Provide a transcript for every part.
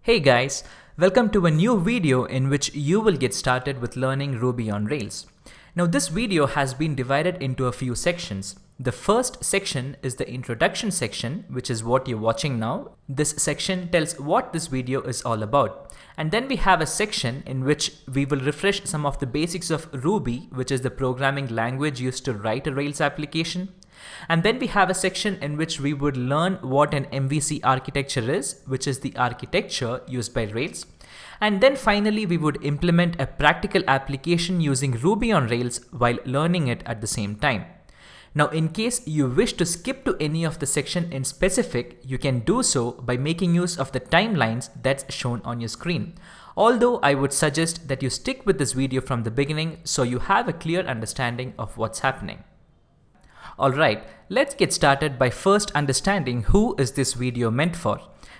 Hey guys, welcome to a new video in which you will get started with learning Ruby on Rails. Now this video has been divided into a few sections. The first section is the introduction section, which is what you're watching now. This section tells what this video is all about. And then we have a section in which we will refresh some of the basics of Ruby, which is the programming language used to write a Rails application. And then we have a section in which we would learn what an MVC architecture is, which is the architecture used by Rails. And then finally we would implement a practical application using Ruby on Rails while learning it at the same time. Now in case you wish to skip to any of the section in specific, you can do so by making use of the timelines that's shown on your screen. Although I would suggest that you stick with this video from the beginning so you have a clear understanding of what's happening. Alright, let's get started by first understanding who is this video meant for.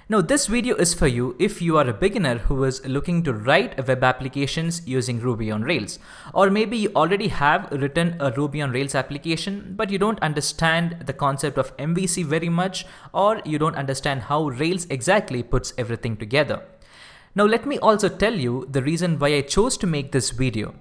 Now this video is for you if you are a beginner who is looking to write web applications using Ruby on Rails. Or maybe you already have written a Ruby on Rails application but you don't understand the concept of MVC very much, or you don't understand how Rails exactly puts everything together. Now let me also tell you the reason why I chose to make this video.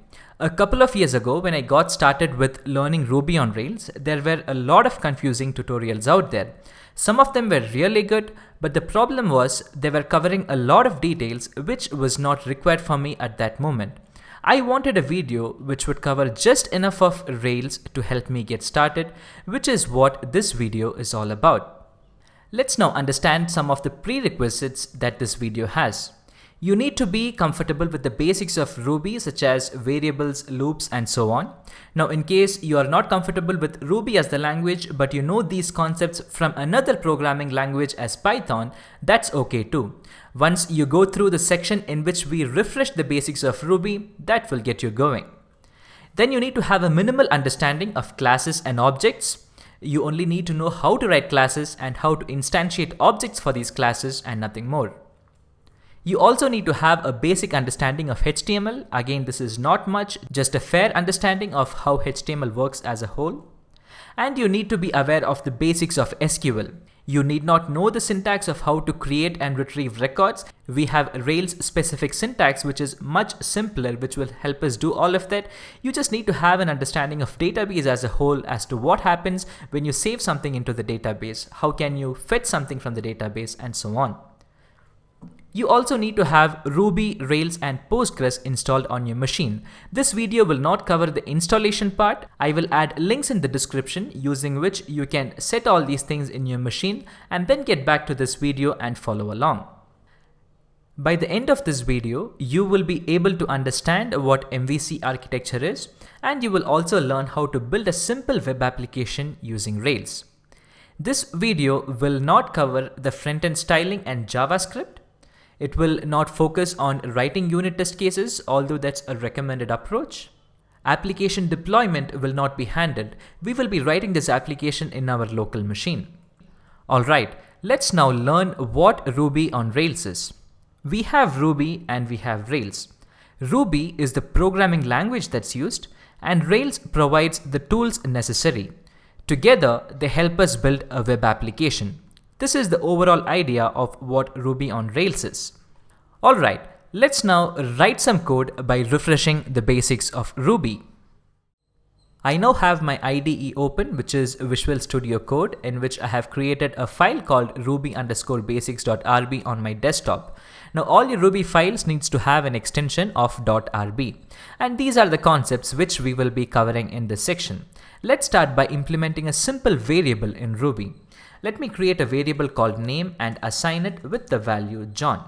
A couple of years ago, when I got started with learning Ruby on Rails, there were a lot of confusing tutorials out there. Some of them were really good, but the problem was they were covering a lot of details which was not required for me at that moment. I wanted a video which would cover just enough of Rails to help me get started, which is what this video is all about. Let's now understand some of the prerequisites that this video has. You need to be comfortable with the basics of Ruby, such as variables, loops, and so on. Now, in case you are not comfortable with Ruby as the language, but you know these concepts from another programming language as Python, that's okay too. Once you go through the section in which we refresh the basics of Ruby, that will get you going. Then you need to have a minimal understanding of classes and objects. You only need to know how to write classes and how to instantiate objects for these classes and nothing more. You also need to have a basic understanding of HTML. Again, this is not much, just a fair understanding of how HTML works as a whole. And you need to be aware of the basics of SQL. You need not know the syntax of how to create and retrieve records. We have Rails specific syntax which is much simpler, which will help us do all of that. You just need to have an understanding of database as a whole, as to what happens when you save something into the database, how can you fetch something from the database, and so on. You also need to have Ruby, Rails, and Postgres installed on your machine. This video will not cover the installation part. I will add links in the description using which you can set all these things in your machine and then get back to this video and follow along. By the end of this video, you will be able to understand what MVC architecture is, and you will also learn how to build a simple web application using Rails. This video will not cover the front-end styling and JavaScript. It will not focus on writing unit test cases, although that's a recommended approach. Application deployment will not be handled. We will be writing this application in our local machine. Alright, let's now learn what Ruby on Rails is. We have Ruby and we have Rails. Ruby is the programming language that's used, and Rails provides the tools necessary. Together, they help us build a web application. This is the overall idea of what Ruby on Rails is. Alright, let's now write some code by refreshing the basics of Ruby. I now have my IDE open, which is Visual Studio Code, in which I have created a file called ruby_basics.rb on my desktop. Now all your Ruby files needs to have an extension of .rb. And these are the concepts which we will be covering in this section. Let's start by implementing a simple variable in Ruby. Let me create a variable called name and assign it with the value John.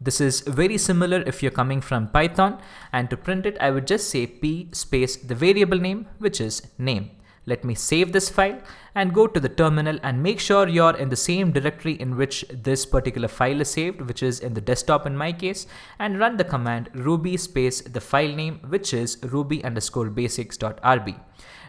This is very similar if you're coming from Python, and to print it I would just say p space the variable name, which is name. Let me save this file and go to the terminal and make sure you're in the same directory in which this particular file is saved, which is in the desktop in my case, and run the command ruby space the file name, which is ruby_basics.rb.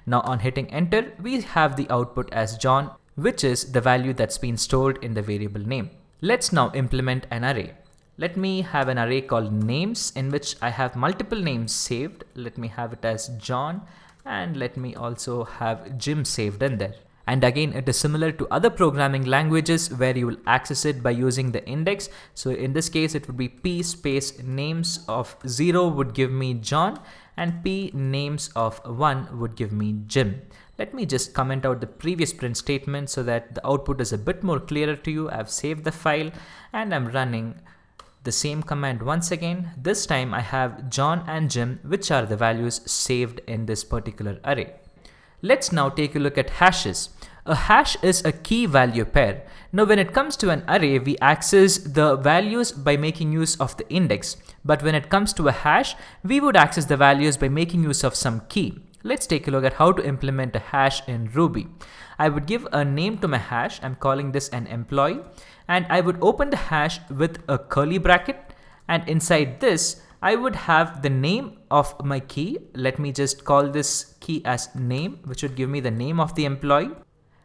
Now on hitting enter, we have the output as John, which is the value that's been stored in the variable name. Let's now implement an array. Let me have an array called names in which I have multiple names saved. Let me have it as John, and let me also have Jim saved in there. And again, it is similar to other programming languages where you will access it by using the index. So in this case, it would be p space names of 0 would give me John, and p names of 1 would give me Jim. Let me just comment out the previous print statement so that the output is a bit more clearer to you. I've saved the file and I'm running the same command once again. This time I have John and Jim, which are the values saved in this particular array. Let's now take a look at hashes. A hash is a key value pair. Now when it comes to an array, we access the values by making use of the index. But when it comes to a hash, we would access the values by making use of some key. Let's take a look at how to implement a hash in Ruby. I would give a name to my hash. I'm calling this an employee. And I would open the hash with a curly bracket. And inside this, I would have the name of my key. Let me just call this key as name, which would give me the name of the employee.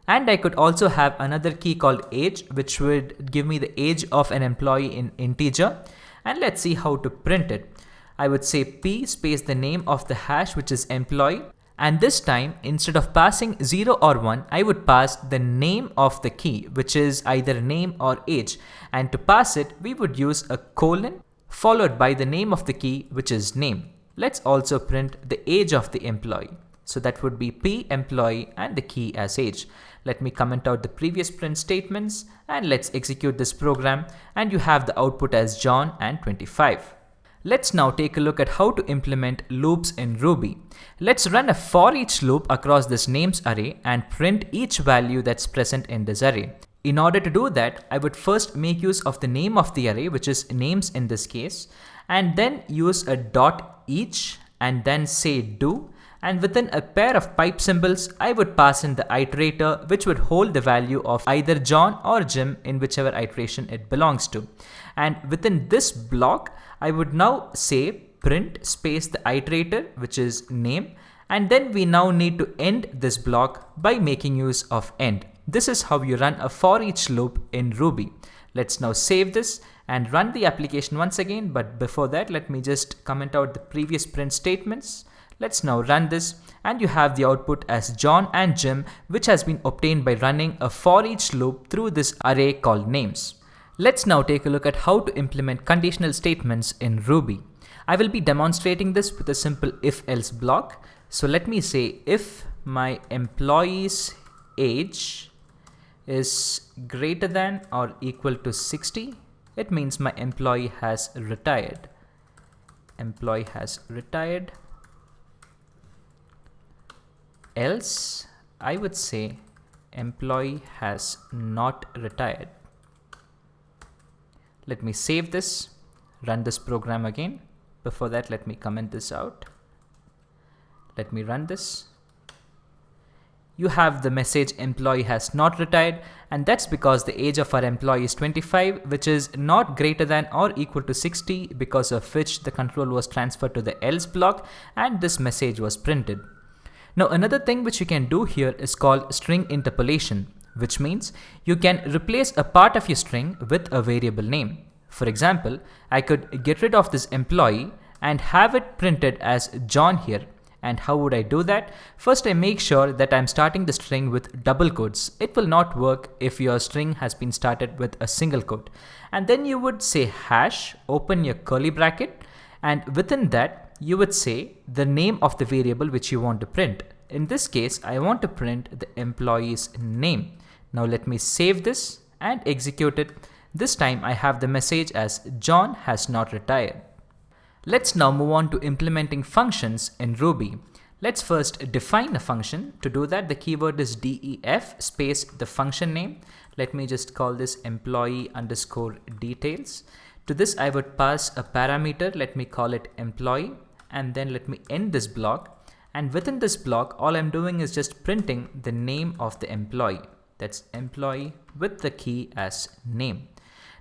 And I could also have another key called age, which would give me the age of an employee in integer. And let's see how to print it. I would say p space the name of the hash, which is employee. And this time, instead of passing 0 or 1, I would pass the name of the key, which is either name or age. And to pass it, we would use a colon followed by the name of the key, which is name. Let's also print the age of the employee. So that would be p employee and the key as age. Let me comment out the previous print statements and let's execute this program, and you have the output as John and 25. Let's now take a look at how to implement loops in Ruby. Let's run a for each loop across this names array and print each value that's present in this array. In order to do that, I would first make use of the name of the array, which is names in this case, and then use a dot each and then say do. And within a pair of pipe symbols, I would pass in the iterator, which would hold the value of either John or Jim in whichever iteration it belongs to. And within this block, I would now say print space the iterator, which is name. And then we now need to end this block by making use of end. This is how you run a for each loop in Ruby. Let's now save this and run the application once again. But before that, let me just comment out the previous print statements. Let's now run this, and you have the output as John and Jim, which has been obtained by running a for each loop through this array called names. Let's now take a look at how to implement conditional statements in Ruby. I will be demonstrating this with a simple if-else block. So let me say if my employee's age is greater than or equal to 60, it means my employee has retired. Employee has retired. Else, I would say employee has not retired. Let me save this, run this program again. Before that, let me comment this out. Let me run this. You have the message employee has not retired, and that's because the age of our employee is 25, which is not greater than or equal to 60, because of which the control was transferred to the else block and this message was printed. Now another thing which you can do here is called string interpolation, which means you can replace a part of your string with a variable name. For example, I could get rid of this employee and have it printed as John here. And how would I do that? First, I make sure that I'm starting the string with double quotes. It will not work if your string has been started with a single quote. And then you would say hash, open your curly bracket, and within that, you would say the name of the variable which you want to print. In this case, I want to print the employee's name. Now let me save this and execute it. This time I have the message as John has not retired. Let's now move on to implementing functions in Ruby. Let's first define a function. To do that, the keyword is def space the function name. Let me just call this employee underscore details. To this, I would pass a parameter. Let me call it employee. And then let me end this block. And within this block, all I'm doing is just printing the name of the employee. That's employee with the key as name.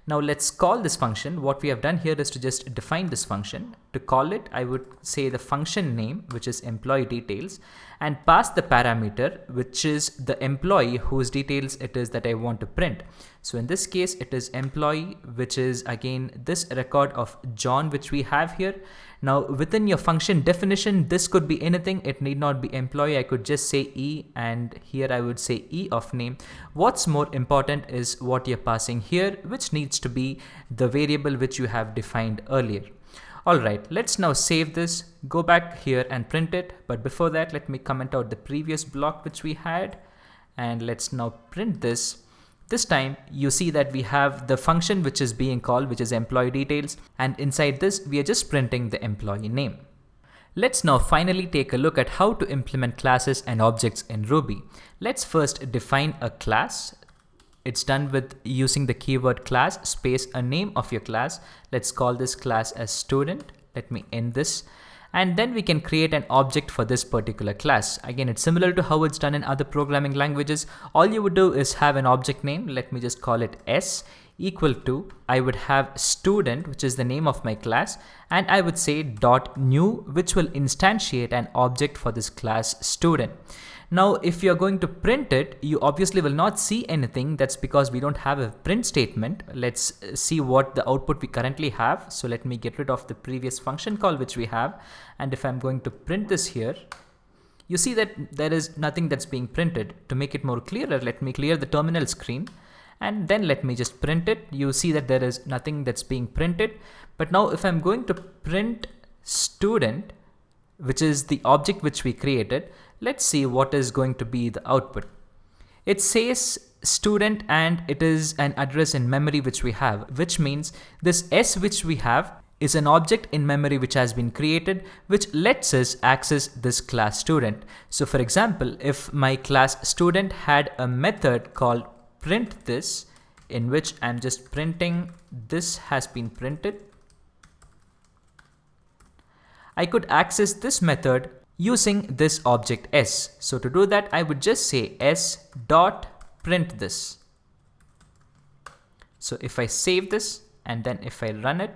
Now let's call this function. What we have done here is to just define this function. To call it, I would say the function name, which is employee details, and pass the parameter, which is the employee whose details it is that I want to print. So in this case, it is employee, which is again this record of John, which we have here. Now within your function definition, this could be anything. It need not be employee. I could just say E, and here I would say E of name. What's more important is what you're passing here, which needs to be the variable which you have defined earlier. Alright, let's now save this, go back here and print it. But before that, let me comment out the previous block which we had, and let's now print this. This time you see that we have the function which is being called, which is employee details, and inside this we are just printing the employee name. Let's now finally take a look at how to implement classes and objects in Ruby. Let's first define a class. It's done with using the keyword class space a name of your class. Let's call this class as student. Let me end this. And then we can create an object for this particular class. Again, it's similar to how it's done in other programming languages. All you would do is have an object name. Let me just call it S equal to, I would have student, which is the name of my class, and I would say dot new, which will instantiate an object for this class student. Now, if you're going to print it, you obviously will not see anything. That's because we don't have a print statement. Let's see what the output we currently have. So let me get rid of the previous function call which we have. And if I'm going to print this here, you see that there is nothing that's being printed. To make it more clearer, let me clear the terminal screen. And then let me just print it. You see that there is nothing that's being printed. But now if I'm going to print student, which is the object which we created, let's see what is going to be the output. It says student and it is an address in memory which we have, which means this S which we have is an object in memory which has been created, which lets us access this class student. So for example, if my class student had a method called print this, in which I'm just printing this has been printed, I could access this method using this object S. So to do that, I would just say S dot print this. So if I save this and then if I run it,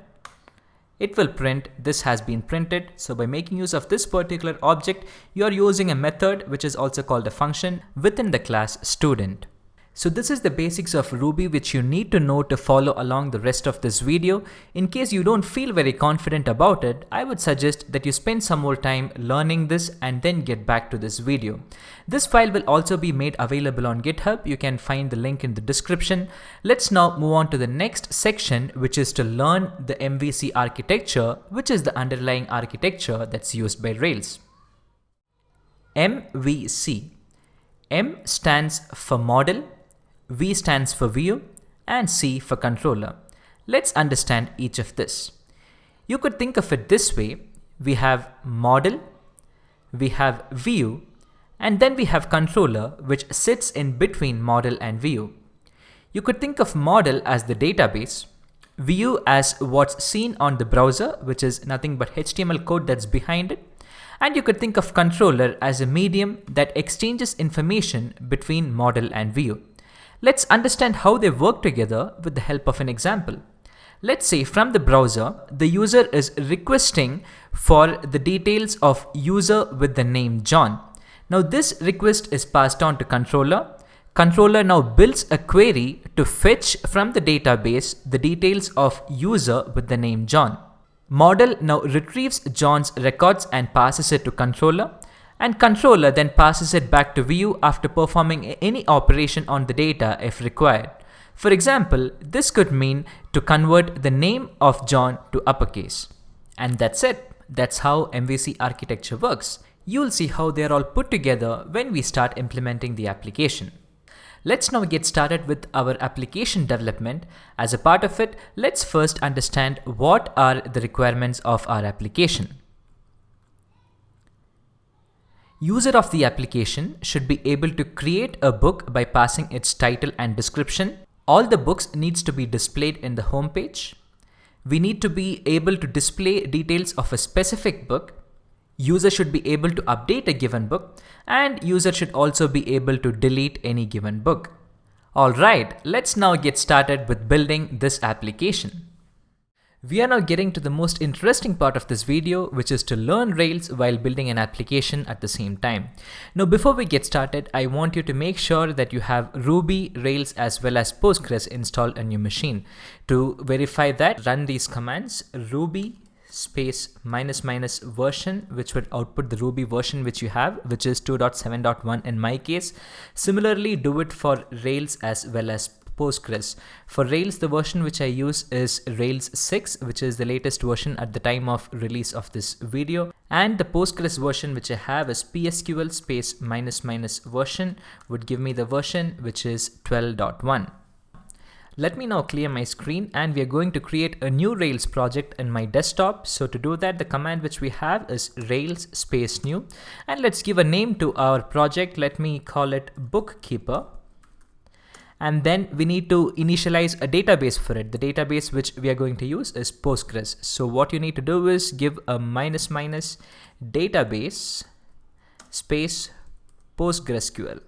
it will print this has been printed. So by making use of this particular object, you are using a method which is also called a function within the class student. So this is the basics of Ruby which you need to know to follow along the rest of this video. In case you don't feel very confident about it, I would suggest that you spend some more time learning this and then get back to this video. This file will also be made available on GitHub. You can find the link in the description. Let's now move on to the next section, which is to learn the MVC architecture, which is the underlying architecture that's used by Rails. MVC. M stands for model, V stands for view, and C for controller. Let's understand each of this. You could think of it this way. We have model, we have view, and then we have controller, which sits in between model and view. You could think of model as the database, view as what's seen on the browser, which is nothing but HTML code that's behind it, and you could think of controller as a medium that exchanges information between model and view. Let's understand how they work together with the help of an example. Let's say from the browser, the user is requesting for the details of user with the name John. Now this request is passed on to controller. Controller now builds a query to fetch from the database the details of user with the name John. Model now retrieves John's records and passes it to controller. And controller then passes it back to view after performing any operation on the data if required. For example, this could mean to convert the name of John to uppercase. And that's it. That's how MVC architecture works. You'll see how they're all put together when we start implementing the application. Let's now get started with our application development. As a part of it, let's first understand what are the requirements of our application. User of the application should be able to create a book by passing its title and description. All the books needs to be displayed in the home page. We need to be able to display details of a specific book. User should be able to update a given book, and user should also be able to delete any given book. Alright, let's now get started with building this application. We are now getting to the most interesting part of this video, which is to learn Rails while building an application at the same time. Now, before we get started, I want you to make sure that you have Ruby, Rails as well as Postgres installed on your machine. To verify that, run these commands: ruby space -- version, which would output the Ruby version which you have, which is 2.7.1 in my case. Similarly, do it for Rails as well as Postgres. For Rails, the version which I use is Rails 6, which is the latest version at the time of release of this video. And the Postgres version which I have is PSQL space -- version, would give me the version which is 12.1. Let me now clear my screen, and we are going to create a new Rails project in my desktop. So to do that, the command which we have is Rails space new, and let's give a name to our project. Let me call it BookKeeper. And then we need to initialize a database for it. The database which we are going to use is Postgres. So what you need to do is give a -- database space PostgreSQL.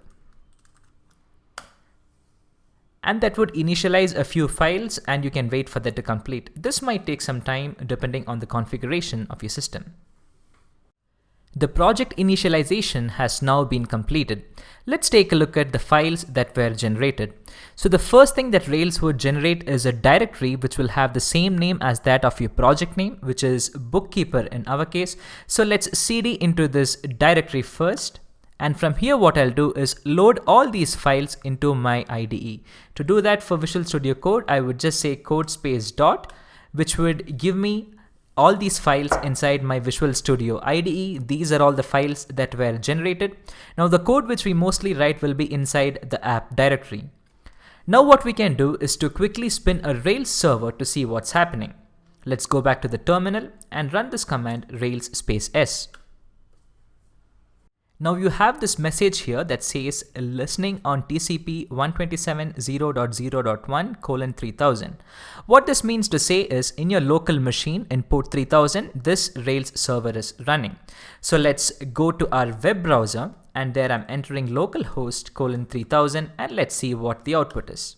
And that would initialize a few files, and you can wait for that to complete. This might take some time depending on the configuration of your system. The project initialization has now been completed. Let's take a look at the files that were generated. So the first thing that Rails would generate is a directory which will have the same name as that of your project name, which is BookKeeper in our case. So let's cd into this directory first. And from here, what I'll do is load all these files into my IDE. To do that, for Visual Studio Code, I would just say code space dot, which would give me all these files inside my Visual Studio IDE. These are all the files that were generated. Now the code which we mostly write will be inside the app directory. Now what we can do is to quickly spin a Rails server to see what's happening. Let's go back to the terminal and run this command Rails space s. Now you have this message here that says listening on TCP 127.0.0.1:3000. What this means to say is in your local machine in port 3000, this Rails server is running. So let's go to our web browser, and there I'm entering localhost :3000, and let's see what the output is.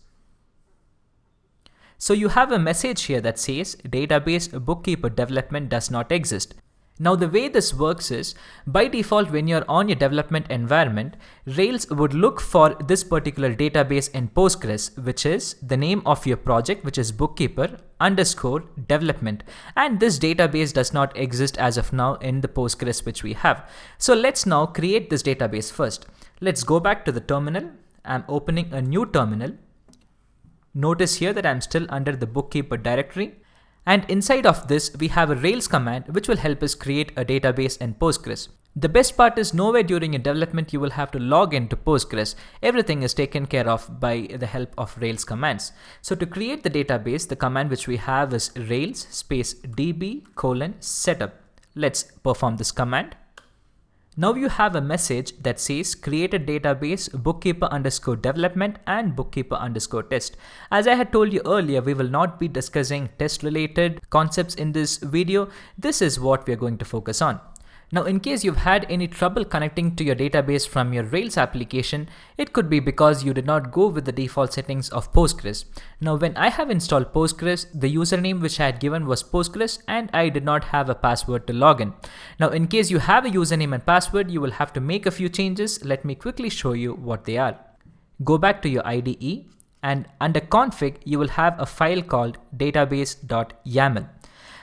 So you have a message here that says database BookKeeper development does not exist. Now the way this works is, by default when you're on your development environment, Rails would look for this particular database in Postgres, which is the name of your project, which is BookKeeper_development. And this database does not exist as of now in the Postgres which we have. So let's now create this database first. Let's go back to the terminal. I'm opening a new terminal. Notice here that I'm still under the BookKeeper directory. And inside of this, we have a Rails command which will help us create a database in Postgres. The best part is nowhere during your development you will have to log into Postgres. Everything is taken care of by the help of Rails commands. So to create the database, the command which we have is Rails space db:/setup. Let's perform this command. Now you have a message that says create a database BookKeeper_development and BookKeeper_test. As I had told you earlier, we will not be discussing test related concepts in this video. This is what we are going to focus on. Now, in case you've had any trouble connecting to your database from your Rails application, it could be because you did not go with the default settings of Postgres. Now, when I have installed Postgres, the username which I had given was Postgres, and I did not have a password to log in. Now, in case you have a username and password, you will have to make a few changes. Let me quickly show you what they are. Go back to your IDE, and under config, you will have a file called database.yaml.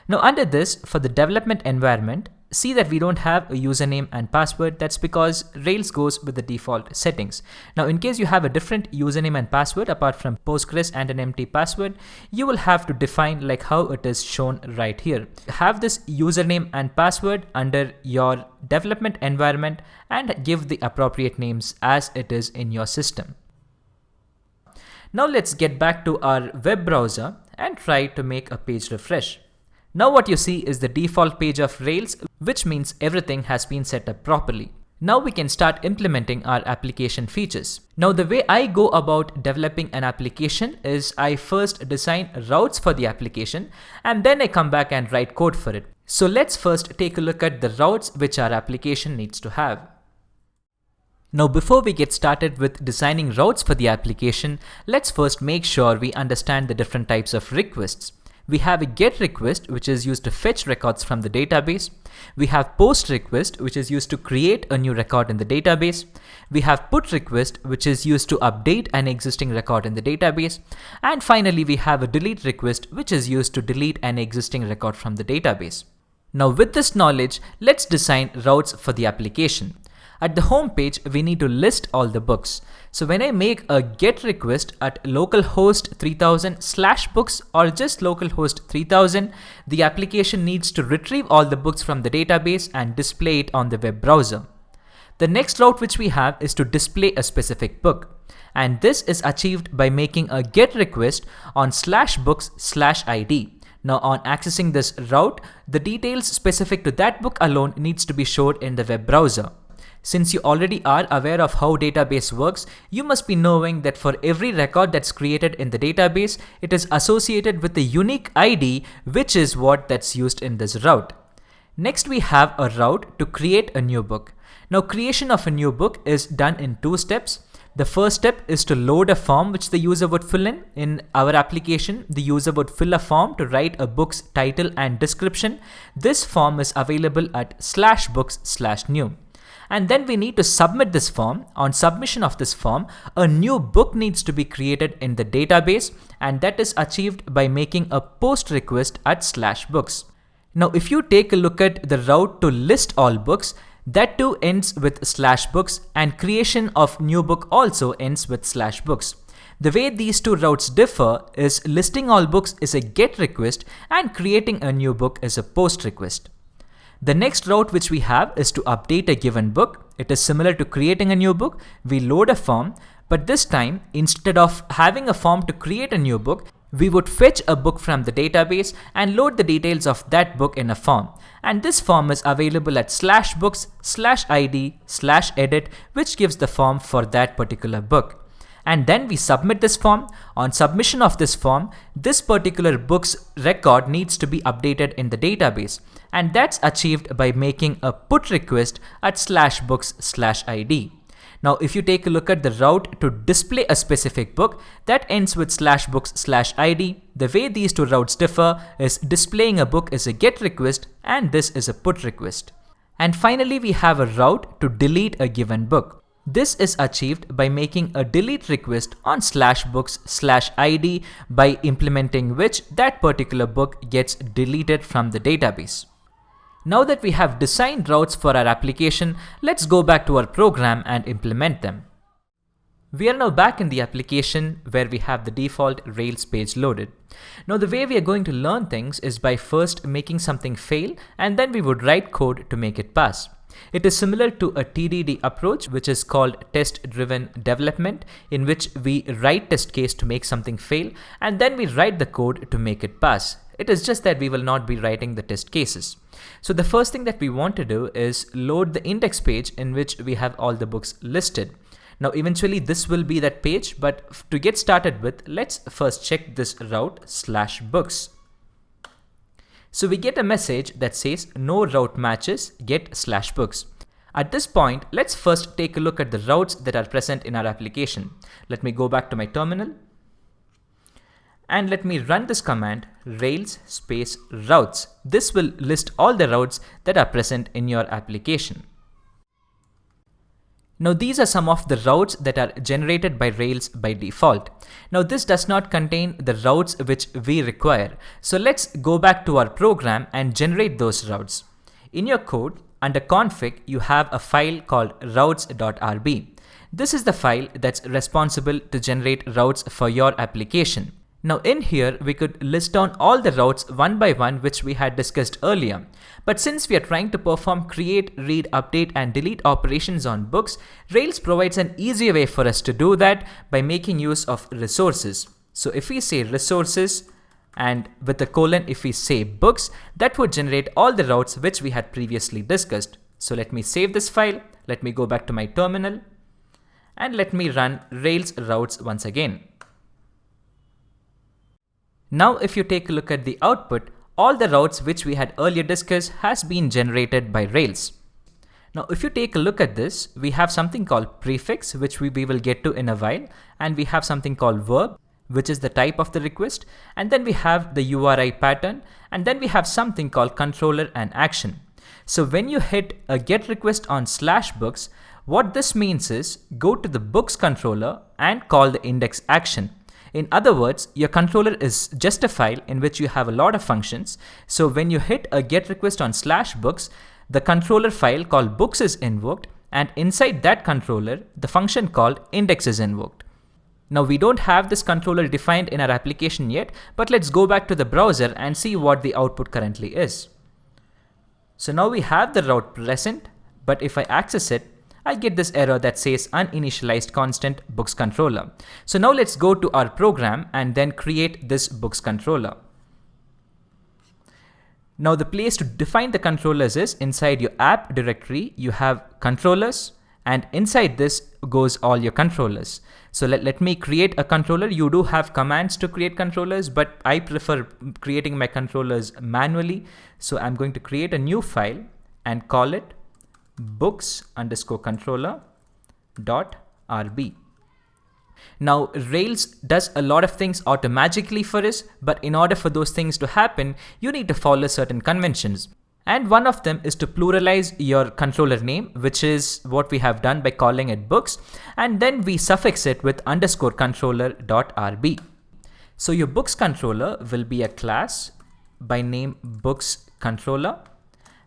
Now, under this, for the development environment, see that we don't have a username and password. That's because Rails goes with the default settings. Now, in case you have a different username and password apart from Postgres and an empty password, you will have to define like how it is shown right here. Have this username and password under your development environment and give the appropriate names as it is in your system. Now let's get back to our web browser and try to make a page refresh. Now what you see is the default page of Rails, which means everything has been set up properly. Now we can start implementing our application features. Now the way I go about developing an application is I first design routes for the application, and then I come back and write code for it. So let's first take a look at the routes which our application needs to have. Now before we get started with designing routes for the application, let's first make sure we understand the different types of requests. We have a GET request, which is used to fetch records from the database. We have POST request, which is used to create a new record in the database. We have PUT request, which is used to update an existing record in the database. And finally, we have a delete request, which is used to delete an existing record from the database. Now with this knowledge, let's design routes for the application. At the home page, we need to list all the books. So when I make a GET request at localhost 3000/books or just localhost 3000, the application needs to retrieve all the books from the database and display it on the web browser. The next route which we have is to display a specific book. And this is achieved by making a GET request on /books/id. Now on accessing this route, the details specific to that book alone needs to be showed in the web browser. Since you already are aware of how database works, you must be knowing that for every record that's created in the database, it is associated with a unique ID, which is what that's used in this route. Next, we have a route to create a new book. Now, creation of a new book is done in 2 steps. The first step is to load a form which the user would fill in. In our application, the user would fill a form to write a book's title and description. This form is available at /books/new. And then we need to submit this form. On submission of this form, a new book needs to be created in the database, and that is achieved by making a POST request at /books. Now, if you take a look at the route to list all books, that too ends with /books, and creation of new book also ends with /books. The way these 2 routes differ is listing all books is a GET request and creating a new book is a POST request. The next route which we have is to update a given book. It is similar to creating a new book. We load a form, but this time, instead of having a form to create a new book, we would fetch a book from the database and load the details of that book in a form. And this form is available at /books/id/edit, which gives the form for that particular book. And then we submit this form. On submission of this form, this particular book's record needs to be updated in the database. And that's achieved by making a PUT request at /books/id. Now, if you take a look at the route to display a specific book, that ends with /books/id. The way these 2 routes differ is displaying a book is a GET request and this is a PUT request. And finally, we have a route to delete a given book. This is achieved by making a delete request on /books/id, by implementing which that particular book gets deleted from the database. Now that we have designed routes for our application, let's go back to our program and implement them. We are now back in the application where we have the default Rails page loaded. Now the way we are going to learn things is by first making something fail, and then we would write code to make it pass. It is similar to a TDD approach, which is called Test-Driven Development, in which we write test case to make something fail, and then we write the code to make it pass. It is just that we will not be writing the test cases. So the first thing that we want to do is load the index page in which we have all the books listed. Now eventually this will be that page, but to get started with, let's first check this route /books. So we get a message that says no route matches, get /books. At this point, let's first take a look at the routes that are present in our application. Let me go back to my terminal. And let me run this command, Rails space routes. This will list all the routes that are present in your application. Now these are some of the routes that are generated by Rails by default. Now this does not contain the routes which we require. So let's go back to our program and generate those routes. In your code, under config, you have a file called routes.rb. This is the file that's responsible to generate routes for your application. Now in here, we could list down all the routes one by one which we had discussed earlier. But since we are trying to perform create, read, update and delete operations on books, Rails provides an easier way for us to do that by making use of resources. So if we say resources and with a colon if we say books, that would generate all the routes which we had previously discussed. So let me save this file, let me go back to my terminal and let me run Rails routes once again. Now if you take a look at the output, all the routes which we had earlier discussed has been generated by Rails. Now if you take a look at this, we have something called prefix which we will get to in a while, and we have something called verb. which is the type of the request, and then we have the URI pattern, and then we have something called controller and action. So when you hit a get request on /books, what this means is go to the books controller and call the index action. In other words, your controller is just a file in which you have a lot of functions. So when you hit a get request on /books, the controller file called books is invoked, and inside that controller, the function called index is invoked. Now we don't have this controller defined in our application yet, but let's go back to the browser and see what the output currently is. So now we have the route present, but if I access it, I get this error that says uninitialized constant books controller. So now let's go to our program and then create this books controller. Now the place to define the controllers is inside your app directory, you have controllers, and inside this goes all your controllers. So let me create a controller. You do have commands to create controllers, but I prefer creating my controllers manually. So I'm going to create a new file and call it books_controller.rb. Now Rails does a lot of things automatically for us, but in order for those things to happen, you need to follow certain conventions. And one of them is to pluralize your controller name, which is what we have done by calling it books, and then we suffix it with _controller.rb. So your books controller will be a class by name books controller,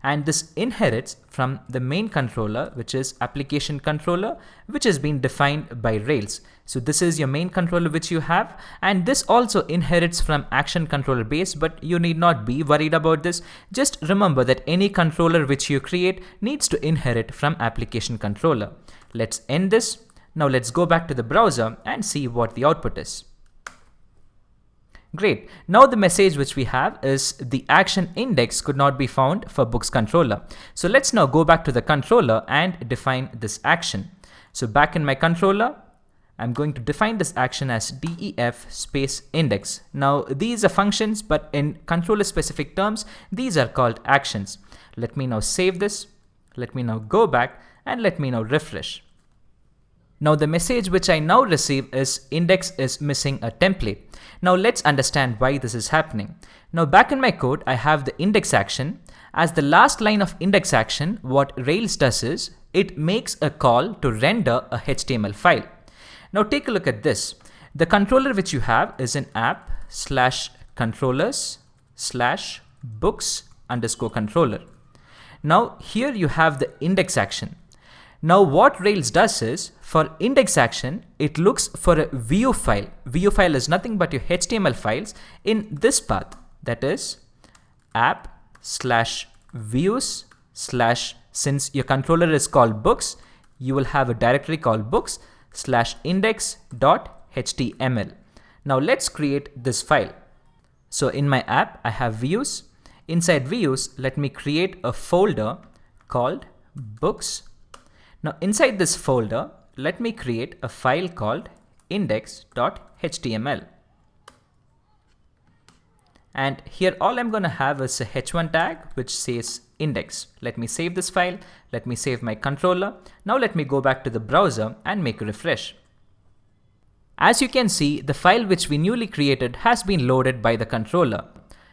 and this inherits from the main controller, which is application controller, which has been defined by Rails. So this is your main controller which you have, and this also inherits from action controller base, but you need not be worried about this. Just remember that any controller which you create needs to inherit from application controller. Let's end this. Now let's go back to the browser and see what the output is. Great. Now the message which we have is the action index could not be found for books controller. So let's now go back to the controller and define this action. So back in my controller, I'm going to define this action as def space index. Now these are functions, but in controller specific terms, these are called actions. Let me now save this. Let me now go back and let me now refresh. Now the message which I now receive is index is missing a template. Now let's understand why this is happening. Now back in my code, I have the index action. As the last line of index action, what Rails does is it makes a call to render a HTML file. Now take a look at this. The controller which you have is an app/controllers/books_controller. Now here you have the index action. Now what Rails does is, for index action, it looks for a view file. View file is nothing but your HTML files in this path, that is app/views/ since your controller is called books, you will have a directory called books/index.html. Now let's create this file. So in my app, I have views. Inside views, let me create a folder called books. Now inside this folder, let me create a file called index.html. And here all I'm going to have is a h1 tag which says index. Let me save this file. Let me save my controller. Now let me go back to the browser and make a refresh. As you can see, the file which we newly created has been loaded by the controller.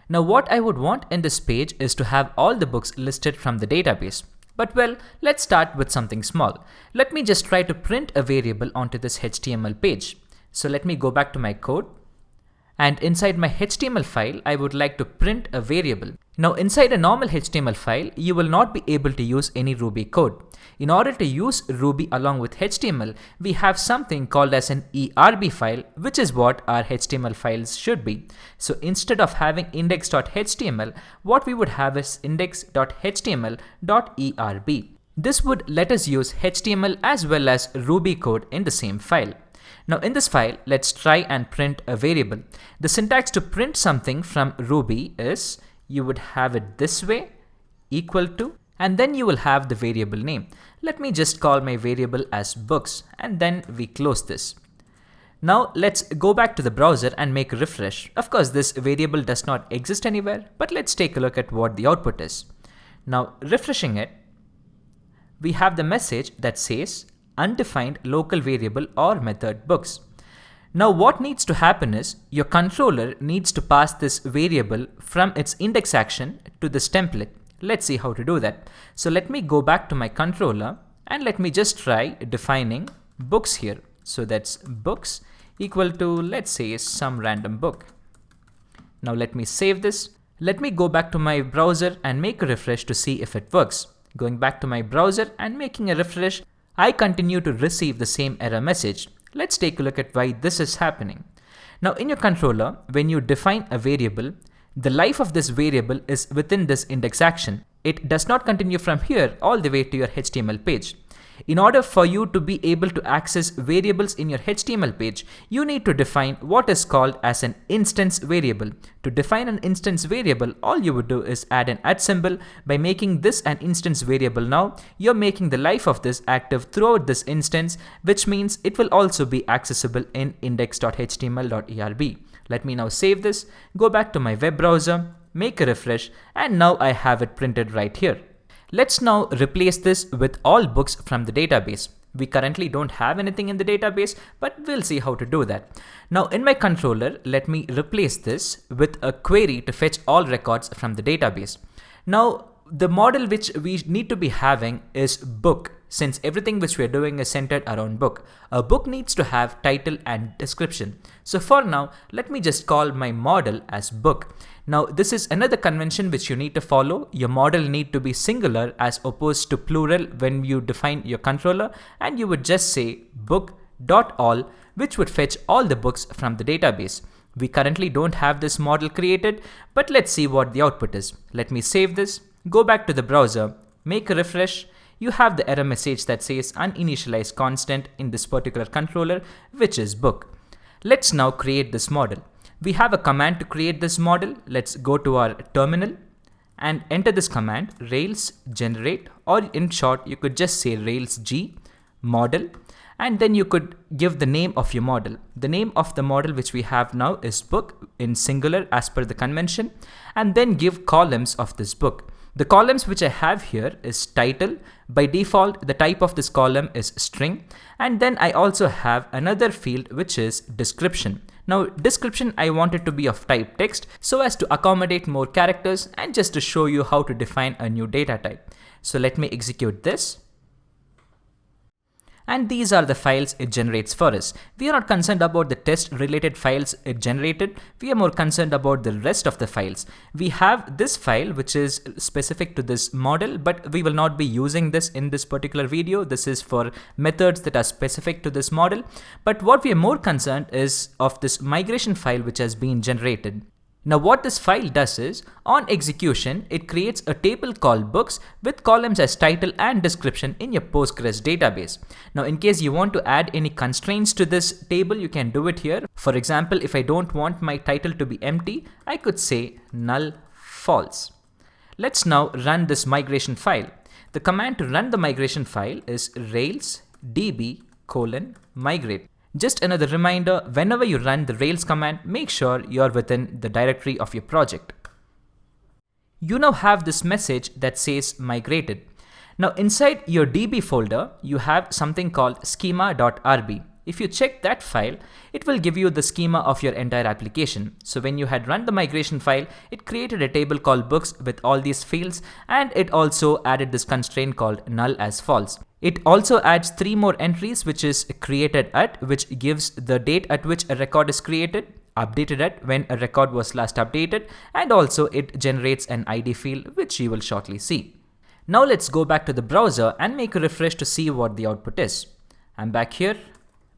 Now what I would want in this page is to have all the books listed from the database. But well, let's start with something small. Let me just try to print a variable onto this HTML page. So let me go back to my code. And inside my HTML file, I would like to print a variable. Now inside a normal HTML file, you will not be able to use any Ruby code. In order to use Ruby along with HTML, we have something called as an ERB file, which is what our HTML files should be. So instead of having index.html, what we would have is index.html.erb. This would let us use HTML as well as Ruby code in the same file. Now in this file, let's try and print a variable. The syntax to print something from Ruby is you would have it this way, equal to, and then you will have the variable name. Let me just call my variable as books, and then we close this. Now let's go back to the browser and make a refresh. Of course, this variable does not exist anywhere, but let's take a look at what the output is. Now refreshing it, we have the message that says undefined local variable or method books. Now what needs to happen is your controller needs to pass this variable from its index action to this template. Let's see how to do that. So let me go back to my controller and let me just try defining books here. So that's books equal to, let's say, some random book. Now let me save this. Let me go back to my browser and make a refresh to see if it works. Going back to my browser and making a refresh, I continue to receive the same error message. Let's take a look at why this is happening. Now in your controller, when you define a variable, the life of this variable is within this index action. It does not continue from here all the way to your HTML page. In order for you to be able to access variables in your HTML page, you need to define what is called as an instance variable. To define an instance variable, all you would do is add an @ symbol. By making this an instance variable now, you're making the life of this active throughout this instance, which means it will also be accessible in index.html.erb. Let me now save this, go back to my web browser, make a refresh, and now I have it printed right here. Let's now replace this with all books from the database. We currently don't have anything in the database, but we'll see how to do that. Now in my controller, let me replace this with a query to fetch all records from the database. Now the model which we need to be having is book, since everything which we're doing is centered around book. A book needs to have title and description. So for now, let me just call my model as book. Now this is another convention which you need to follow. Your model need to be singular as opposed to plural when you define your controller, and you would just say book.all, which would fetch all the books from the database. We currently don't have this model created, but let's see what the output is. Let me save this, go back to the browser, make a refresh. You have the error message that says uninitialized constant in this particular controller, which is book. Let's now create this model. We have a command to create this model. Let's go to our terminal and enter this command, Rails generate, or in short, you could just say Rails G model, and then you could give the name of your model. The name of the model which we have now is book in singular as per the convention, and then give columns of this book. The columns which I have here is title. By default, the type of this column is string, and then I also have another field which is description. Now description, I want it to be of type text so as to accommodate more characters and just to show you how to define a new data type. So let me execute this. And these are the files it generates for us. We are not concerned about the test related files it generated. We are more concerned about the rest of the files. We have this file which is specific to this model, but we will not be using this in this particular video. This is for methods that are specific to this model. But what we are more concerned is of this migration file which has been generated. Now what this file does is, on execution, it creates a table called books with columns as title and description in your Postgres database. Now in case you want to add any constraints to this table, you can do it here. For example, if I don't want my title to be empty, I could say null false. Let's now run this migration file. The command to run the migration file is rails db:migrate. Just another reminder, whenever you run the Rails command, make sure you're within the directory of your project. You now have this message that says migrated. Now inside your DB folder, you have something called schema.rb. If you check that file, it will give you the schema of your entire application. So when you had run the migration file, it created a table called books with all these fields, and it also added this constraint called null as false. It also adds 3 more entries, which is created at, which gives the date at which a record is created, updated at when a record was last updated, and also it generates an ID field, which you will shortly see. Now let's go back to the browser and make a refresh to see what the output is. I'm back here.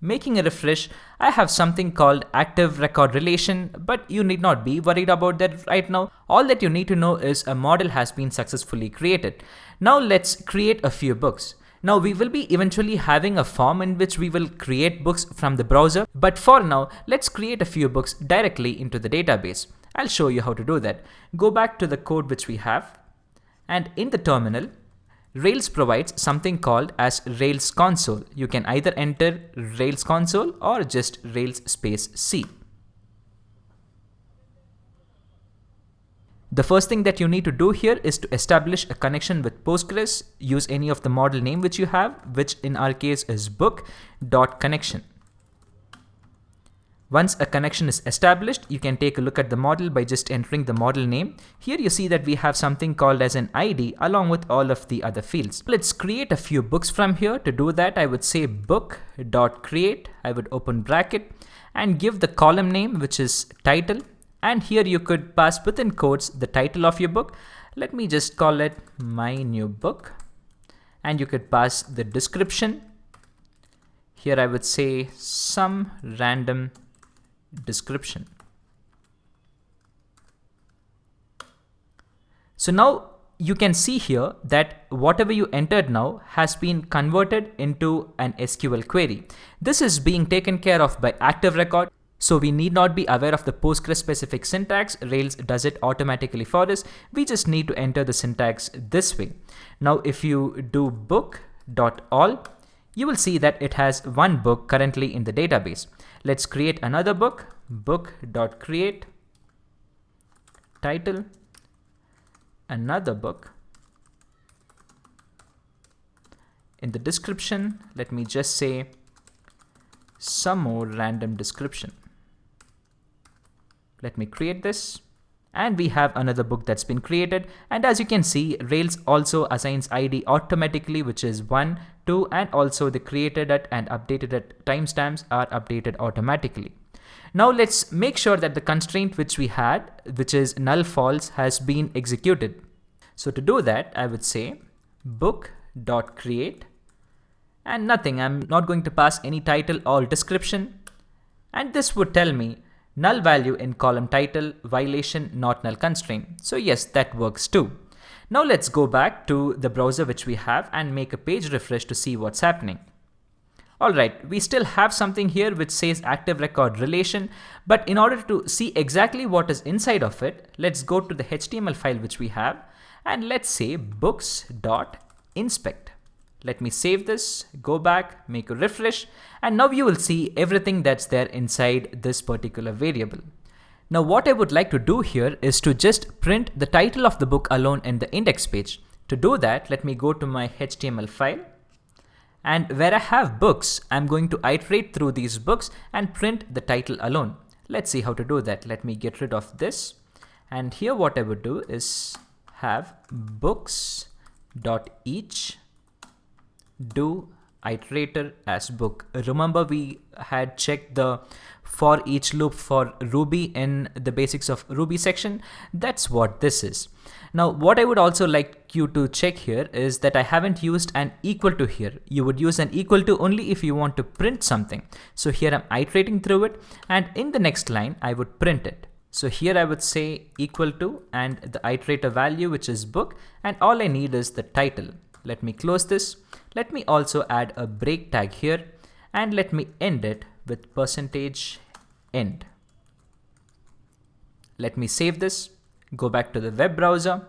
Making a refresh, I have something called active record relation, but you need not be worried about that right now. All that you need to know is a model has been successfully created. Now let's create a few books. Now we will be eventually having a form in which we will create books from the browser, but for now, let's create a few books directly into the database. I'll show you how to do that. Go back to the code which we have, and in the terminal, Rails provides something called as Rails console. You can either enter Rails console or just Rails space C. The first thing that you need to do here is to establish a connection with Postgres. Use any of the model name which you have, which in our case is book.connection. Once a connection is established, you can take a look at the model by just entering the model name. Here you see that we have something called as an ID along with all of the other fields. Let's create a few books from here. To do that, I would say book.create. I would open bracket and give the column name, which is title. And here you could pass within quotes the title of your book. Let me just call it my new book. And you could pass the description. Here I would say some random description. So now you can see here that whatever you entered now has been converted into an SQL query. This is being taken care of by active record. So we need not be aware of the Postgres specific syntax. Rails does it automatically for us. We just need to enter the syntax this way. Now if you do book.all, you will see that it has one book currently in the database. Let's create another book, book.create, title, another book. In the description, let me just say some more random description. Let me create this. And we have another book that's been created. And as you can see, Rails also assigns ID automatically, which is 1, 2, and also the created at and updated at timestamps are updated automatically. Now let's make sure that the constraint which we had, which is null false, has been executed. So to do that, I would say book.create and nothing. I'm not going to pass any title or description. And this would tell me null value in column title, violation, not null constraint. So yes, that works too. Now let's go back to the browser which we have and make a page refresh to see what's happening. Alright, we still have something here which says active record relation, but in order to see exactly what is inside of it, let's go to the HTML file which we have and let's say books.inspect. Let me save this, go back, make a refresh, and now you will see everything that's there inside this particular variable. Now what I would like to do here is to just print the title of the book alone in the index page. To do that, let me go to my HTML file, and where I have books, I'm going to iterate through these books and print the title alone. Let's see how to do that. Let me get rid of this, and here what I would do is have books.each do iterator as book. Remember we had checked the for each loop for Ruby in the basics of Ruby section. That's what this is. Now what I would also like you to check here is that I haven't used an equal to here. You would use an equal to only if you want to print something. So here I'm iterating through it, and in the next line I would print it. So here I would say equal to and the iterator value, which is book, and all I need is the title. Let me close this. Let me also add a break tag here, and let me end it with %end. Let me save this, go back to the web browser,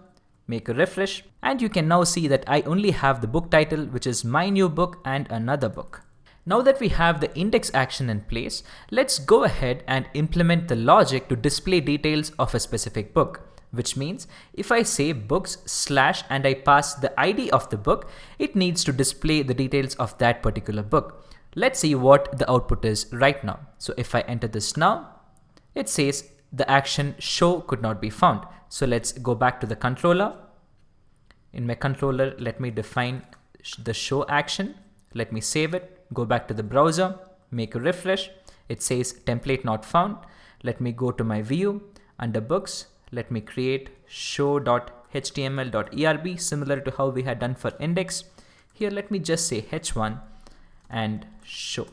make a refresh, and you can now see that I only have the book title, which is my new book, and another book. Now that we have the index action in place, let's go ahead and implement the logic to display details of a specific book. Which means if I say books / and I pass the ID of the book, it needs to display the details of that particular book. Let's see what the output is right now. So if I enter this now, it says the action show could not be found. So let's go back to the controller. In my controller, let me define the show action. Let me save it, go back to the browser, make a refresh. It says template not found. Let me go to my view under books. Let me create show.html.erb, similar to how we had done for index. Here let me just say h1 and show.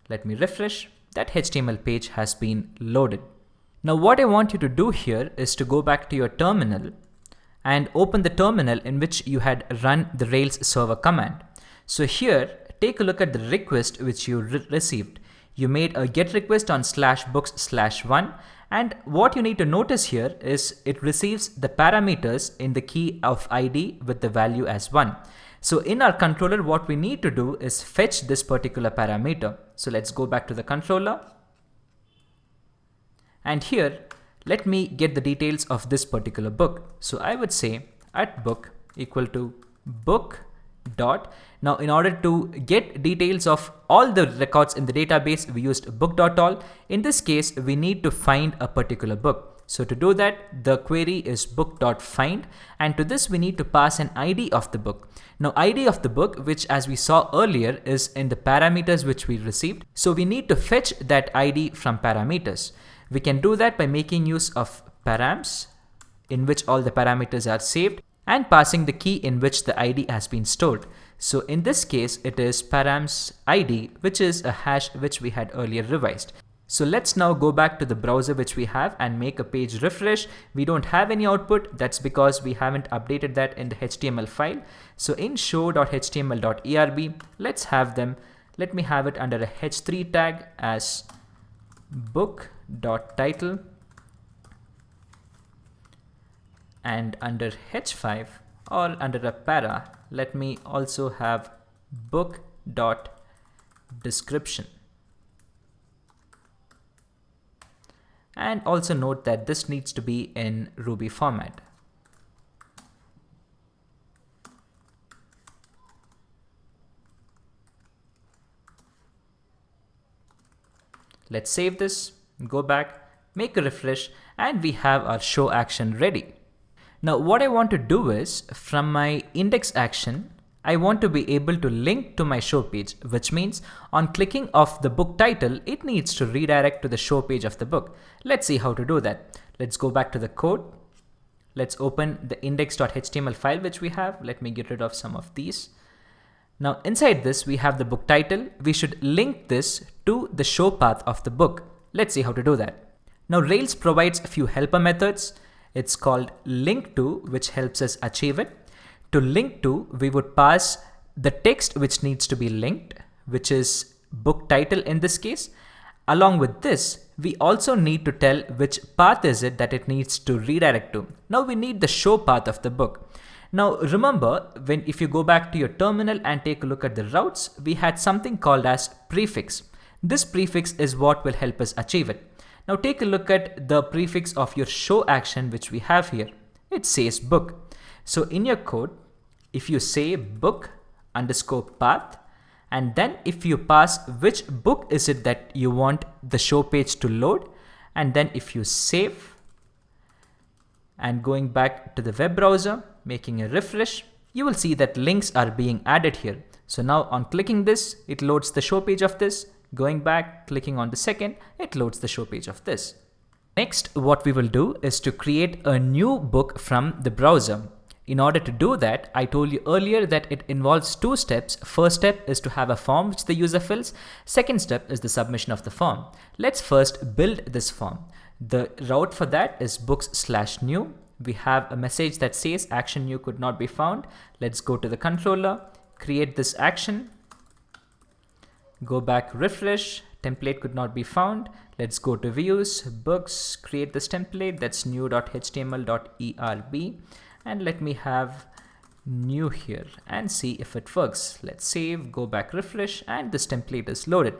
Let me refresh. That HTML page has been loaded. Now what I want you to do here is to go back to your terminal and open the terminal in which you had run the Rails server command. So here, take a look at the request which you received. You made a get request on /books/1, and what you need to notice here is it receives the parameters in the key of ID with the value as 1. So in our controller, what we need to do is fetch this particular parameter. So let's go back to the controller. And here, let me get the details of this particular book. So I would say @book equal to book dot. Now in order to get details of all the records in the database, we used book.all. In this case, we need to find a particular book. So to do that, the query is book.find, and to this we need to pass an ID of the book. Now ID of the book, which as we saw earlier is in the parameters which we received. So we need to fetch that ID from parameters. We can do that by making use of params, in which all the parameters are saved, and passing the key in which the ID has been stored. So in this case, it is params ID, which is a hash which we had earlier revised. So let's now go back to the browser which we have and make a page refresh. We don't have any output. That's because we haven't updated that in the HTML file. So in show.html.erb, let's have them. Let me have it under a h3 tag as book.title, and under h5 or under a para, let me also have book.description. And also note that this needs to be in Ruby format. Let's save this, go back, make a refresh, and we have our show action ready. Now what I want to do is, from my index action, I want to be able to link to my show page, which means on clicking of the book title, it needs to redirect to the show page of the book. Let's see how to do that. Let's go back to the code. Let's open the index.html file which we have. Let me get rid of some of these. Now inside this, we have the book title. We should link this to the show path of the book. Let's see how to do that. Now Rails provides a few helper methods. It's called link to, which helps us achieve it. To link to, we would pass the text which needs to be linked, which is book title in this case. Along with this, we also need to tell which path is it that it needs to redirect to. Now we need the show path of the book. Now remember, if you go back to your terminal and take a look at the routes, we had something called as prefix. This prefix is what will help us achieve it. Now take a look at the prefix of your show action which we have here. It says book. So in your code, if you say book underscore path, and then if you pass which book is it that you want the show page to load, and then if you save and going back to the web browser, making a refresh, you will see that links are being added here. So now on clicking this, it loads the show page of this. Going back, clicking on the second, it loads the show page of this. Next, what we will do is to create a new book from the browser. In order to do that, I told you earlier that it involves two steps. First step is to have a form which the user fills. Second step is the submission of the form. Let's first build this form. The route for that is books/new. We have a message that says action new could not be found. Let's go to the controller, create this action. Go back, refresh, template could not be found. Let's go to views, books, create this template, that's new.html.erb, and let me have new here and see if it works. Let's save, go back, refresh, and this template is loaded.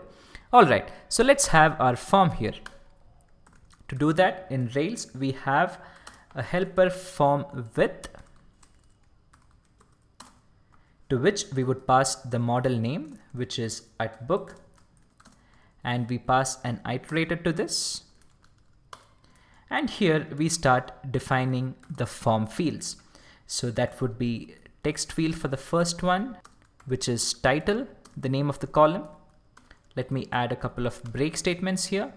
All right, so let's have our form here. To do that in Rails, we have a helper form with, to which we would pass the model name, which is @book, and we pass an iterator to this. And here we start defining the form fields. So that would be text field for the first one, which is title, the name of the column. Let me add a couple of break statements here.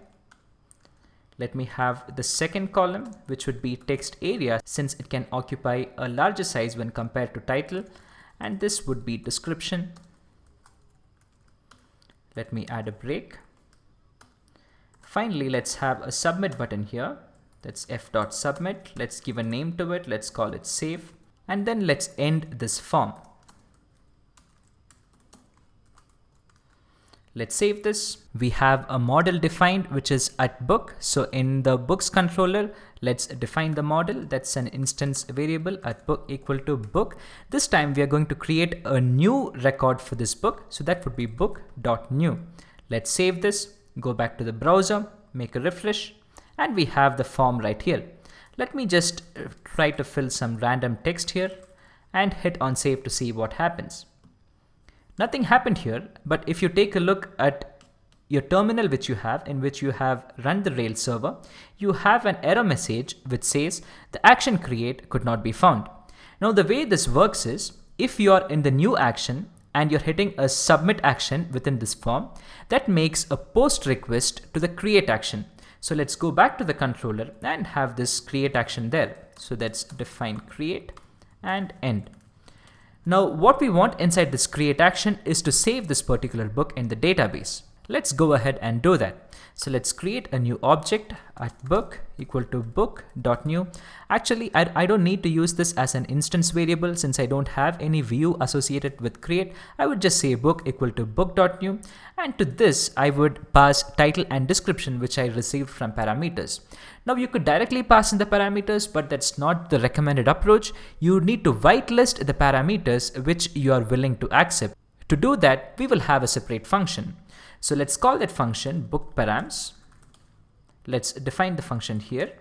Let me have the second column, which would be text area, since it can occupy a larger size when compared to title. And this would be description. Let me add a break. Finally, let's have a submit button here. That's f.submit. Let's give a name to it. Let's call it save. And then let's end this form. Let's save this. We have a model defined, which is @book. So in the books controller, let's define the model. That's an instance variable @book equal to book. This time we are going to create a new record for this book. So that would be book.new. Let's save this, go back to the browser, make a refresh, and we have the form right here. Let me just try to fill some random text here and hit on save to see what happens. Nothing happened here, but if you take a look at your terminal which you have, in which you have run the Rails server, you have an error message which says the action create could not be found. Now the way this works is, if you are in the new action and you're hitting a submit action within this form, that makes a post request to the create action. So let's go back to the controller and have this create action there. So let's define create and end. Now what we want inside this create action is to save this particular book in the database. Let's go ahead and do that. So let's create a new object at book equal to book.new. Actually, I don't need to use this as an instance variable since I don't have any view associated with create. I would just say book equal to book.new, and to this I would pass title and description which I received from parameters. Now you could directly pass in the parameters, but that's not the recommended approach. You need to whitelist the parameters which you are willing to accept. To do that, we will have a separate function. So let's call that function book params. Let's define the function here.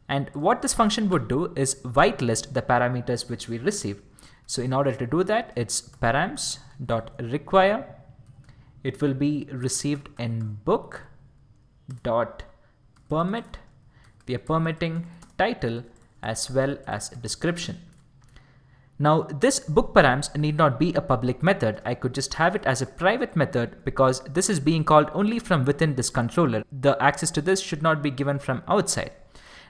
And what this function would do is whitelist the parameters which we receive. So in order to do that, it's params.require. It will be received in book.permit. We are permitting title as well as description. Now this book params need not be a public method. I could just have it as a private method because this is being called only from within this controller. The access to this should not be given from outside.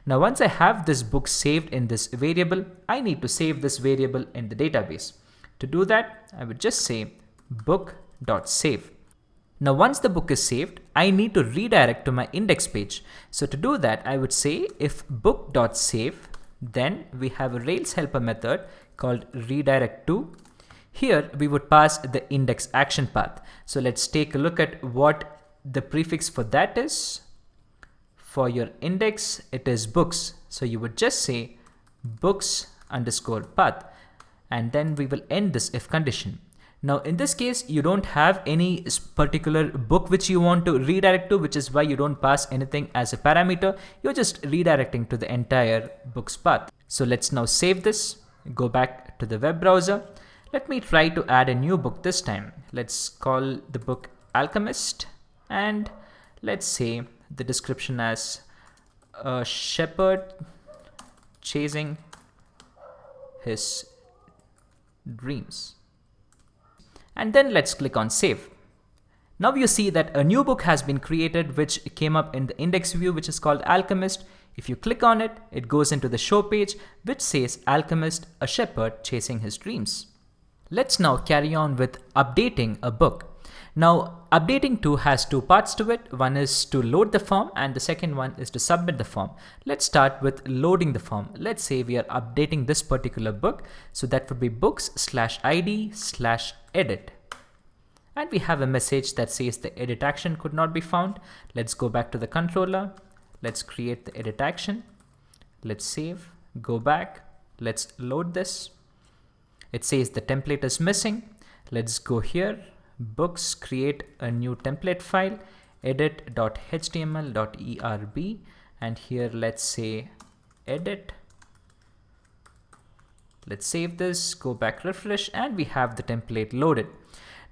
Now once I have this book saved in this variable, I need to save this variable in the database. To do that, I would just say book.save. Now once the book is saved, I need to redirect to my index page. So to do that, I would say if book.save, then we have a Rails helper method called redirect to. Here we would pass the index action path. So let's take a look at what the prefix for that is. For your index, it is books. So you would just say books_path, and then we will end this if condition. Now in this case, you don't have any particular book which you want to redirect to, which is why you don't pass anything as a parameter. You're just redirecting to the entire book's path. So let's now save this, go back to the web browser. Let me try to add a new book this time. Let's call the book Alchemist, and let's say the description as a shepherd chasing his dreams. And then let's click on save. Now you see that a new book has been created which came up in the index view, which is called Alchemist. If you click on it, it goes into the show page which says Alchemist, a shepherd chasing his dreams. Let's now carry on with updating a book. Now updating to has two parts to it. One is to load the form and the second one is to submit the form. Let's start with loading the form. Let's say we are updating this particular book. So that would be books/id/edit. And we have a message that says the edit action could not be found. Let's go back to the controller. Let's create the edit action. Let's save, go back. Let's load this. It says the template is missing. Let's go here. Books, create a new template file, edit.html.erb, and here let's say edit. Let's save this, go back, refresh, and we have the template loaded.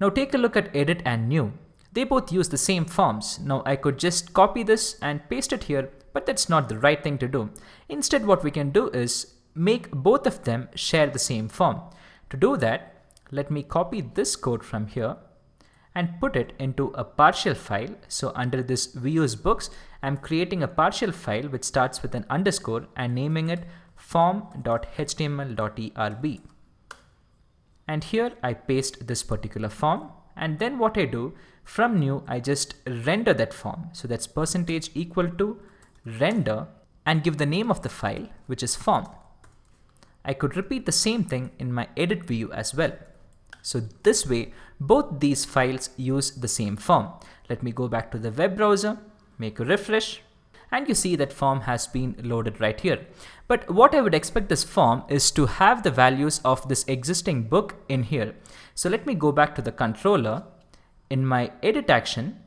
Now take a look at edit and new. They both use the same forms. Now I could just copy this and paste it here, but that's not the right thing to do. Instead, what we can do is make both of them share the same form. To do that, let me copy this code from here and put it into a partial file. So under this views books, I'm creating a partial file which starts with an underscore and naming it form.html.erb. And here I paste this particular form, and then what I do from new, I just render that form. So that's %= render and give the name of the file, which is form. I could repeat the same thing in my edit view as well. So this way, both these files use the same form. Let me go back to the web browser, make a refresh, and you see that form has been loaded right here. But what I would expect this form is to have the values of this existing book in here. So let me go back to the controller. In my edit action,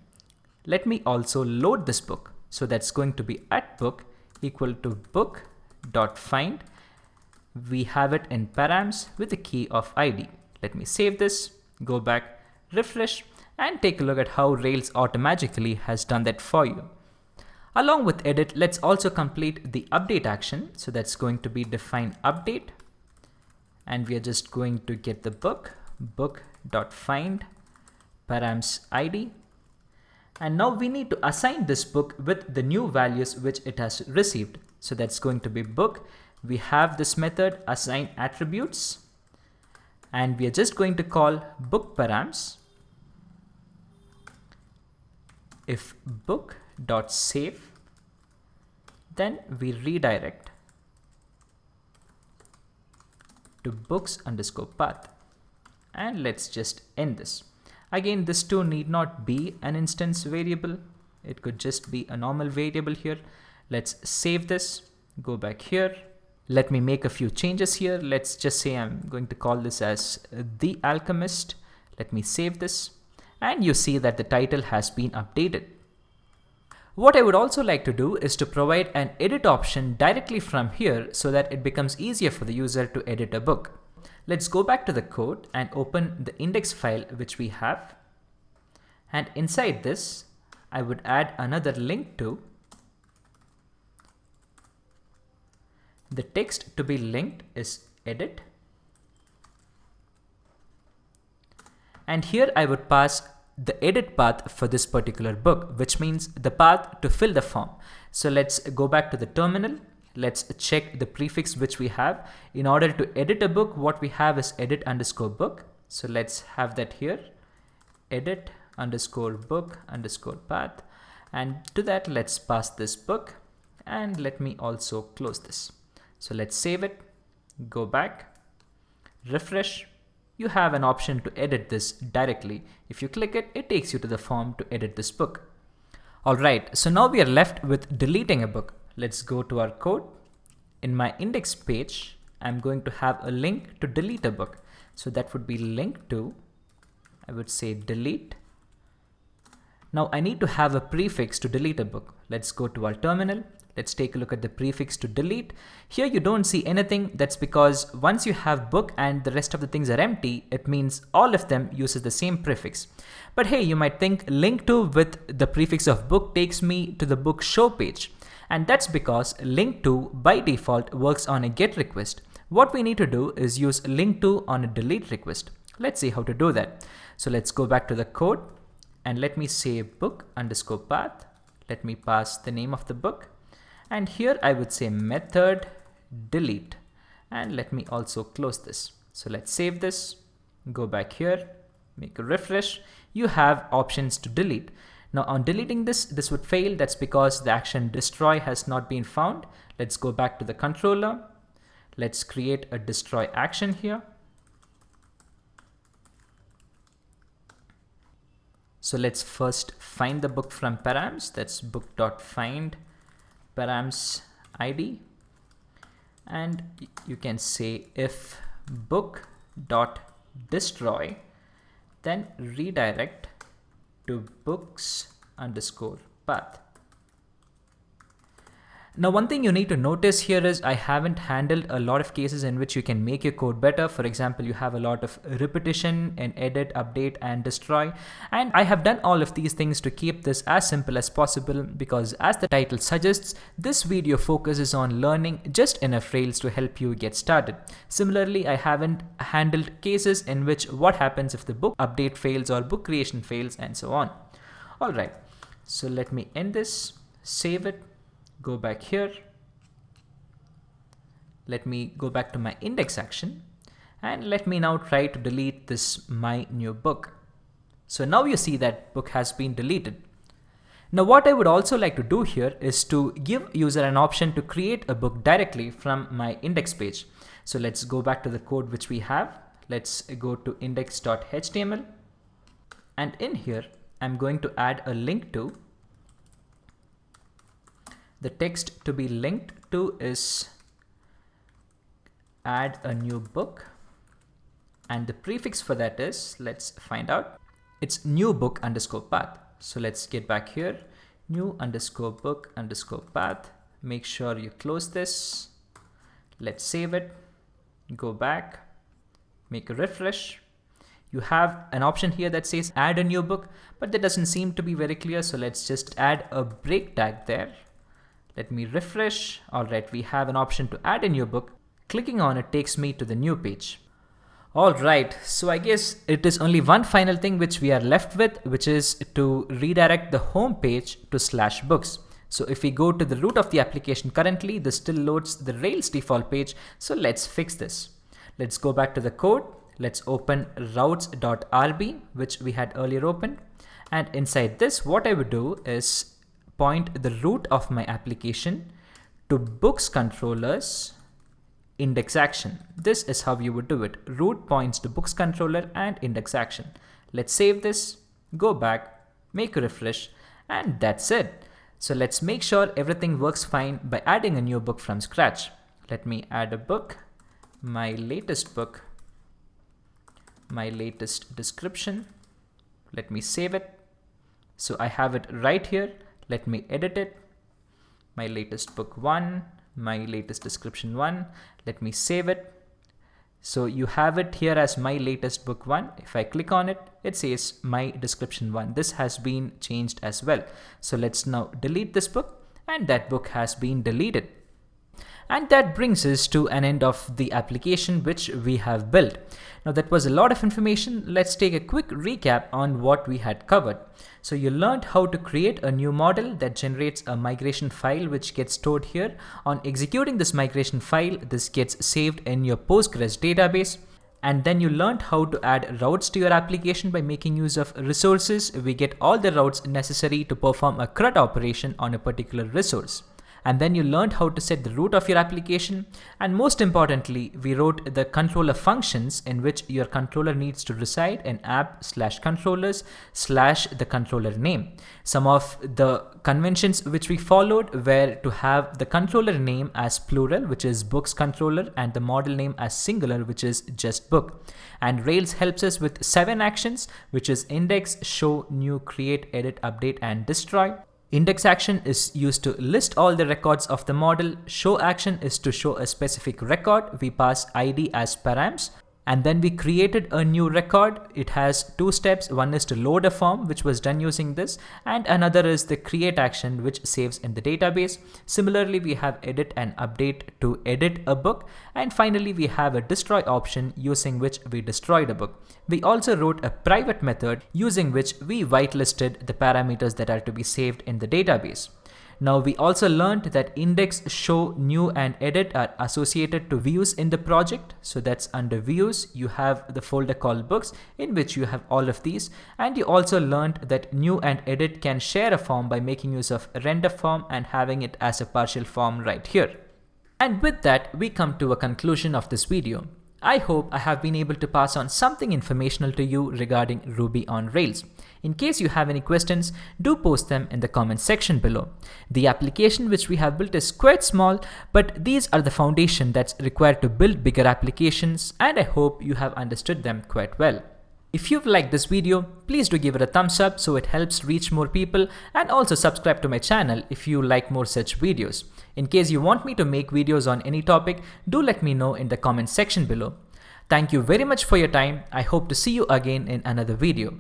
let me also load this book. So that's going to be at book equal to book.find. We have it in params with the key of ID. Let me save this, go back, refresh, and take a look at how Rails automatically has done that for you. Along with edit, let's also complete the update action. So that's going to be define update. And we are just going to get the book.find params ID. And now we need to assign this book with the new values which it has received. So that's going to be book. We have this method assign attributes. And we are just going to call book params. If book.save, then we redirect to books_path. And let's just end this. Again, this too need not be an instance variable. It could just be a normal variable here. Let's save this, go back here. Let me make a few changes here. Let's just say I'm going to call this as The Alchemist. Let me save this. And you see that the title has been updated. What I would also like to do is to provide an edit option directly from here so that it becomes easier for the user to edit a book. Let's go back to the code and open the index file which we have. And inside this, I would add another link to. The text to be linked is edit. And here I would pass the edit path for this particular book, which means the path to fill the form. So let's go back to the terminal. Let's check the prefix which we have. In order to edit a book, what we have is edit_book. So let's have that here, edit_book_path. And to that, let's pass this book. And let me also close this. So let's save it, go back, refresh. You have an option to edit this directly. If you click it, it takes you to the form to edit this book. All right, so now we are left with deleting a book. Let's go to our code. In my index page, I'm going to have a link to delete a book. So that would be link to, I would say delete. Now I need to have a prefix to delete a book. Let's go to our terminal. Let's take a look at the prefix to delete. Here you don't see anything. That's because once you have book and the rest of the things are empty, it means all of them uses the same prefix. But hey, you might think link to with the prefix of book takes me to the book show page. And that's because link to by default works on a get request. What we need to do is use link to on a delete request. Let's see how to do that. So let's go back to the code and let me say book_path. Let me pass the name of the book. And here I would say method delete. And let me also close this. So let's save this, go back here, make a refresh. You have options to delete. Now on deleting this would fail. That's because the action destroy has not been found. Let's go back to the controller. Let's create a destroy action here. So let's first find the book from params. That's book.find params ID. And you can say if book.destroy, then redirect to books_path. Now one thing you need to notice here is I haven't handled a lot of cases in which you can make your code better. For example, you have a lot of repetition in edit, update and destroy. And I have done all of these things to keep this as simple as possible because as the title suggests, this video focuses on learning just enough Rails to help you get started. Similarly, I haven't handled cases in which what happens if the book update fails or book creation fails and so on. All right, so let me end this, save it. Go back here. Let me go back to my index action and let me now try to delete this my new book. So now you see that book has been deleted. Now what I would also like to do here is to give user an option to create a book directly from my index page. So let's go back to the code which we have. Let's go to index.html and in here I'm going to add a link to. The text to be linked to is add a new book and the prefix for that is, let's find out, it's new book_path. So let's get back here, new_book_path. Make sure you close this. Let's save it, go back, make a refresh. You have an option here that says add a new book, but that doesn't seem to be very clear. So let's just add a break tag there. Let me refresh. All right, we have an option to add a new book. Clicking on it takes me to the new page. All right, so I guess it is only one final thing which we are left with, which is to redirect the home page to /books. So if we go to the root of the application currently, this still loads the Rails default page. So let's fix this. Let's go back to the code. Let's open routes.rb, which we had earlier opened. And inside this, what I would do is point the root of my application to books controllers index action. This is how you would do it. Root points to books controller and index action. Let's save this, go back, make a refresh, and that's it. So let's make sure everything works fine by adding a new book from scratch. Let me add a book, my latest book, my latest description. Let me save it. So I have it right here. Let me edit it. My latest book 1, my latest description 1. Let me save it. So you have it here as my latest book 1. If I click on it, it says my description 1. This has been changed as well. So let's now delete this book, and that book has been deleted. And that brings us to an end of the application which we have built. Now that was a lot of information. Let's take a quick recap on what we had covered. So you learned how to create a new model that generates a migration file which gets stored here. On executing this migration file, this gets saved in your Postgres database. And then you learned how to add routes to your application by making use of resources. We get all the routes necessary to perform a CRUD operation on a particular resource. And then you learned how to set the root of your application. And most importantly, we wrote the controller functions in which your controller needs to reside in app/controllers/ the controller name. Some of the conventions which we followed were to have the controller name as plural, which is books controller, and the model name as singular, which is just book. And Rails helps us with 7 actions, which is index, show, new, create, edit, update, and destroy. Index action is used to list all the records of the model. Show action is to show a specific record. We pass ID as params. And then we created a new record. It has 2 steps. One is to load a form, which was done using this. And another is the create action, which saves in the database. Similarly, we have edit and update to edit a book. And finally, we have a destroy option using which we destroyed a book. We also wrote a private method using which we whitelisted the parameters that are to be saved in the database. Now we also learned that index, show, new, and edit are associated to views in the project. So that's under views, you have the folder called books in which you have all of these. And you also learned that new and edit can share a form by making use of render form and having it as a partial form right here. And with that, we come to a conclusion of this video. I hope I have been able to pass on something informational to you regarding Ruby on Rails. In case you have any questions, do post them in the comment section below. The application which we have built is quite small, but these are the foundation that's required to build bigger applications, and I hope you have understood them quite well. If you've liked this video, please do give it a thumbs up so it helps reach more people, and also subscribe to my channel if you like more such videos. In case you want me to make videos on any topic, do let me know in the comment section below. Thank you very much for your time. I hope to see you again in another video.